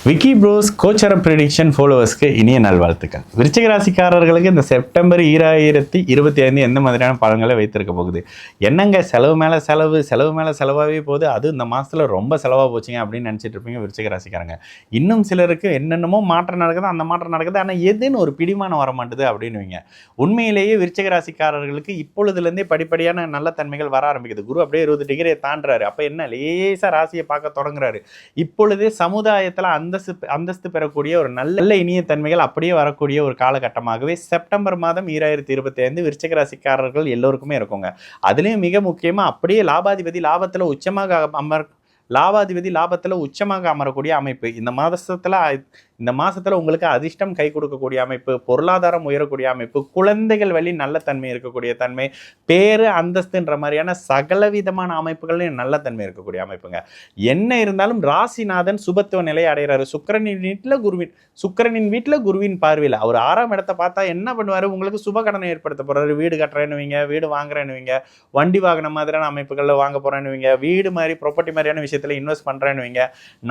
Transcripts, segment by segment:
Vicky pros கோச்சரம் prediction ஃபாலோவர்ஸ்க்கு இனிய நல்வாழ்த்துக்கள். விருச்சிக ராசிக்காரர்களுக்கு இந்த செப்டம்பர் 2025 எந்த மாதிரியான பலன்களை வைத்திருக்க போகுது? என்னங்க செலவு மேலே செலவாகவே போகுது, அது இந்த மாதத்தில் ரொம்ப செலவாக போச்சுங்க அப்படின்னு நினச்சிட்டு இருப்பீங்க விருச்சிக ராசிக்காரங்க. இன்னும் சிலருக்கு என்னென்னமோ மாற்றம் நடக்குது, அந்த மாற்றம் நடக்குது, ஆனால் எதுன்னு ஒரு பிடிமானம் வர மாட்டுது அப்படின்னுவீங்க. உண்மையிலேயே விருச்சிக ராசிக்காரர்களுக்கு இப்பொழுதுலேருந்தே படிப்படியான நல்ல தன்மைகள் வர ஆரம்பிக்குது. குரு அப்படியே 20 டிகிரியை தாண்டுறாரு. அப்போ என்ன லேசாக ராசியை பார்க்க தொடங்குறாரு. இப்பொழுதே சமுதாயத்தில் அந்தஸ்து பெறக்கூடிய ஒரு நல்ல இனிய தன்மைகள் அப்படியே வரக்கூடிய ஒரு காலகட்டமாகவே செப்டம்பர் மாதம் 2025 விருச்சிக ராசிக்காரர்கள் எல்லோருக்குமே இருக்குங்க. அதுலேயும் மிக முக்கியமாக அப்படியே லாபாதிபதி லாபத்தில் உச்சமாக அமரக்கூடிய அமைப்பு இந்த மாதத்தில் உங்களுக்கு அதிர்ஷ்டம் கை கொடுக்கக்கூடிய அமைப்பு, பொருளாதாரம் உயரக்கூடிய அமைப்பு, குழந்தைகள் வழி நல்ல தன்மை இருக்கக்கூடிய தன்மை, பேரு அந்தஸ்துன்ற மாதிரியான சகலவிதமான அமைப்புகள்லையும் நல்ல தன்மை இருக்கக்கூடிய அமைப்புங்க. என்ன இருந்தாலும் ராசிநாதன் சுபத்துவ நிலை அடைகிறாரு. சுக்கிரனின் வீட்டில் குருவின் பார்வையில் அவர் 6ஆம் இடத்தை பார்த்தா என்ன பண்ணுவார்? உங்களுக்கு சுப கடனை ஏற்படுத்த போறாரு. வீடு கட்டுறேன்னுவீங்க, வீடு வாங்குறேன்னுவீங்க, வண்டி வாகனம் மாதிரியான அமைப்புகளில் வாங்க போறேன்னுவீங்க, வீடு மாதிரி ப்ராப்பர்ட்டி மாதிரியான விஷயத்தில் இன்வெஸ்ட் பண்றேன்னுவீங்க.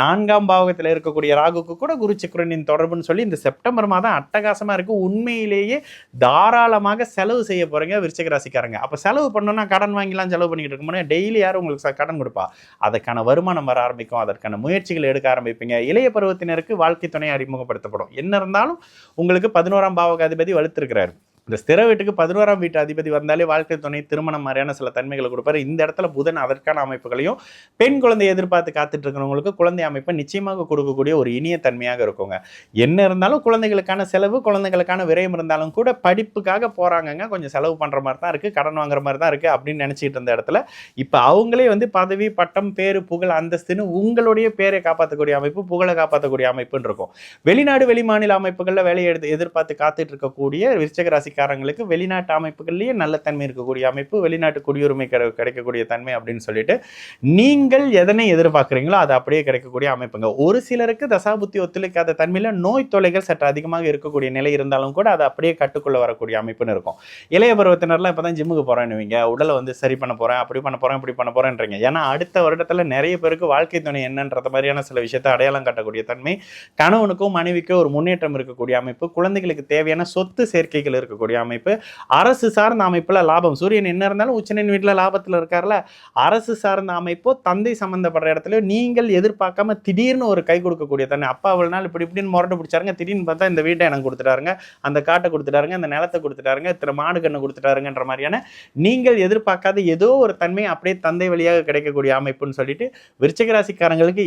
4ஆம் பாவகத்தில் இருக்கக்கூடிய ராகுக்கு கூட குரு சுக்கிரனின் தொடர்புன்னு சொல்லி இந்த செப்டம்பர் மாதம் அட்டகாசமா இருக்கு. உண்மையிலேயே தாராளமாக செலவு செய்ய போறீங்க விருச்சிக ராசிக்காரங்க. அப்ப செலவு பண்ணணும்னா கடன் வாங்கிலாம் செலவு பண்ணிக்கிட்டு இருக்கோம்னா டெய்லி யாரும் உங்களுக்கு கடன் கொடுப்பா? அதற்கான வருமானம் வர ஆரம்பிக்கும், அதற்கான முயற்சிகள் எடுக்க ஆரம்பிப்பீங்க. இளைய பருவத்தினருக்கு வாழ்க்கை துணை அறிமுகப்படுத்தப்படும். என்ன இருந்தாலும் உங்களுக்கு 11ஆம் பாவக அதிபதி வலுத்திருக்கிறாரு. இந்த ஸ்திர வீட்டுக்கு 11ஆம் வீட்டு அதிபதி வந்தாலே வாழ்க்கை துணை, திருமணம் மாதிரியான சில தன்மைகளை கொடுப்பாரு. இந்த இடத்துல புதன் அதற்கான அமைப்புகளையும், பெண் குழந்தை எதிர்பார்த்து காத்துட்டு இருக்கிறவங்களுக்கு குழந்தை அமைப்பை நிச்சயமாக கொடுக்கக்கூடிய ஒரு இனிய தன்மையாக இருக்குங்க. என்ன இருந்தாலும் குழந்தைகளுக்கான செலவு, குழந்தைகளுக்கான விரயம் இருந்தாலும் கூட படிப்புக்காக போறாங்கங்க, கொஞ்சம் செலவு பண்ற மாதிரி தான் இருக்கு, கடன் வாங்குற மாதிரி தான் இருக்கு அப்படின்னு நினைச்சிட்டு இருந்த இடத்துல இப்ப அவங்களே பதவி, பட்டம், பேரு, புகழ், அந்தஸ்துன்னு உங்களுடைய பேரை காப்பாற்றக்கூடிய அமைப்பு, புகழை காப்பாற்றக்கூடிய அமைப்புன்னு இருக்கும். வெளிநாடு வெளிமாநில அமைப்புகளில் வேலையை எதிர்பார்த்து காத்துட்டு இருக்கக்கூடிய விருச்சிக ராசிக்காரங்களுக்கு வெளிநாட்டு அமைப்புகள்லயே நல்ல தன்மை இருக்கக்கூடிய அமைப்பு, வெளிநாட்டு குடியுரிமை கிடைக்கக்கூடிய தன்மை அப்படின்னு சொல்லிட்டு நீங்கள் எதனை எதிர்பார்க்குறீங்களோ அது அப்படியே கிடைக்கக்கூடிய அமைப்புங்க. ஒரு சிலருக்கு தசாபுத்தி ஒத்துழைக்காத தன்மையில நோய் தொல்லைகள் சற்று அதிகமாக இருக்கக்கூடிய நிலை இருந்தாலும் கூட அது அப்படியே கட்டுக்குள்ள வரக்கூடிய அமைப்புன்னு இருக்கும். இளைய பருவத்தினர்லாம் இப்பதான் ஜிம்முக்கு போறேன்னுவீங்க, உடலை சரி பண்ண போறேன், அப்படி பண்ண போறேன், இப்படி பண்ண போறேன்றீங்க. ஏன்னா அடுத்த வருடத்துல நிறைய பேருக்கு வாழ்க்கை துணை என்னன்றது மாதிரியான சில விஷயத்தை அடையாளம் காட்டக்கூடிய தன்மை, கணவனுக்கும் மனைவிக்கும் ஒரு முன்னேற்றம் இருக்கக்கூடிய அமைப்பு, குழந்தைகளுக்கு தேவையான சொத்து சேர்க்கைகள் இருக்கக்கூடிய அமைப்பு, அரசு சார்ந்த அமைப்புல லாபம். சூரியன் என்ன இருந்தாலும் உச்சனின் வீட்டில் லாபத்தில் இருக்கார்ல, அரசு சார்ந்த அமைப்போ தந்தை சம்பந்தப்படுற இடத்துல நீங்கள் எதிர்பார்க்காம திடீர்னு ஒரு கை கொடுக்கக்கூடிய தன்மை. அப்பா அவ்வளவு நாள் இப்படின்னு முரட்டு பிடிச்சாருங்க, திடீர்னு பார்த்தா இந்த வீட்டை எனக்கு கொடுத்துட்டாருங்க, அந்த காட்டை கொடுத்துட்டாருங்க, இந்த நிலத்தை கொடுத்துட்டாருங்க, இத்தனை மாடு கண்ணு கொடுத்துட்டாருங்கன்ற மாதிரியான நீங்கள் எதிர்பார்க்காத ஏதோ ஒரு தன்மை அப்படியே தந்தை வழியாக கிடைக்கக்கூடிய அமைப்புன்னு சொல்லிட்டு விருச்சிக ராசிக்காரங்களுக்கு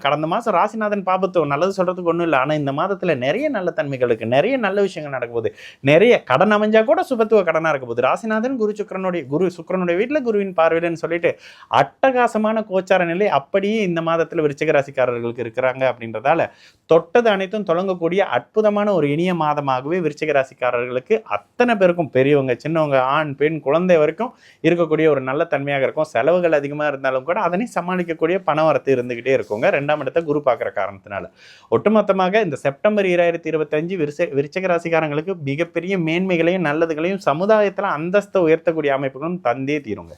கடந்த மாதம் ராசிநாதன் பாபத்துவம் நல்லது சொல்றதுக்கு ஒன்றும் இல்லை. ஆனால் இந்த மாதத்தில் நிறைய நல்ல தன்மைகளுக்கு நிறைய நல்ல விஷயங்கள் நடக்கும்போது, நிறைய கடன் அமைஞ்சா கூட சுபத்துவ கடனா இருக்க போகுது. ராசிநாதன் சுக்கிரனுடைய வீட்டில் குருவின் பார்வையில்னு சொல்லிட்டு அட்டகாசமான கோச்சார நிலை அப்படியே இந்த மாதத்தில் விருச்சிக ராசிக்காரர்களுக்கு இருக்கிறாங்க. அப்படின்றதால தொட்டது அனைத்தும் தொடங்கக்கூடிய அற்புதமான ஒரு இனிய மாதமாகவே விருச்சிக ராசிக்காரர்களுக்கு அத்தனை பேருக்கும், பெரியவங்க சின்னவங்க, ஆண் பெண் குழந்தை வரைக்கும் இருக்கக்கூடிய ஒரு நல்ல தன்மையாக இருக்கும். செலவுகள் அதிகமாக இருந்தாலும் கூட அதனை சமாளிக்கக்கூடிய பணவரத்து இருந்துகிட்டே இருக்குங்க. 2ஆம் இடத்தை குரு பார்க்குற காரணத்தினால ஒட்டுமொத்தமாக இந்த செப்டம்பர் 2025 விருச்சிக ராசிக்காரங்களுக்கு மிகப்பெரிய மேன்மைகளையும் நல்லதுகளையும் சமுதாயத்தில் அந்தஸ்தை உயர்த்தக்கூடிய அமைப்புகளும் தந்தே தீருங்க.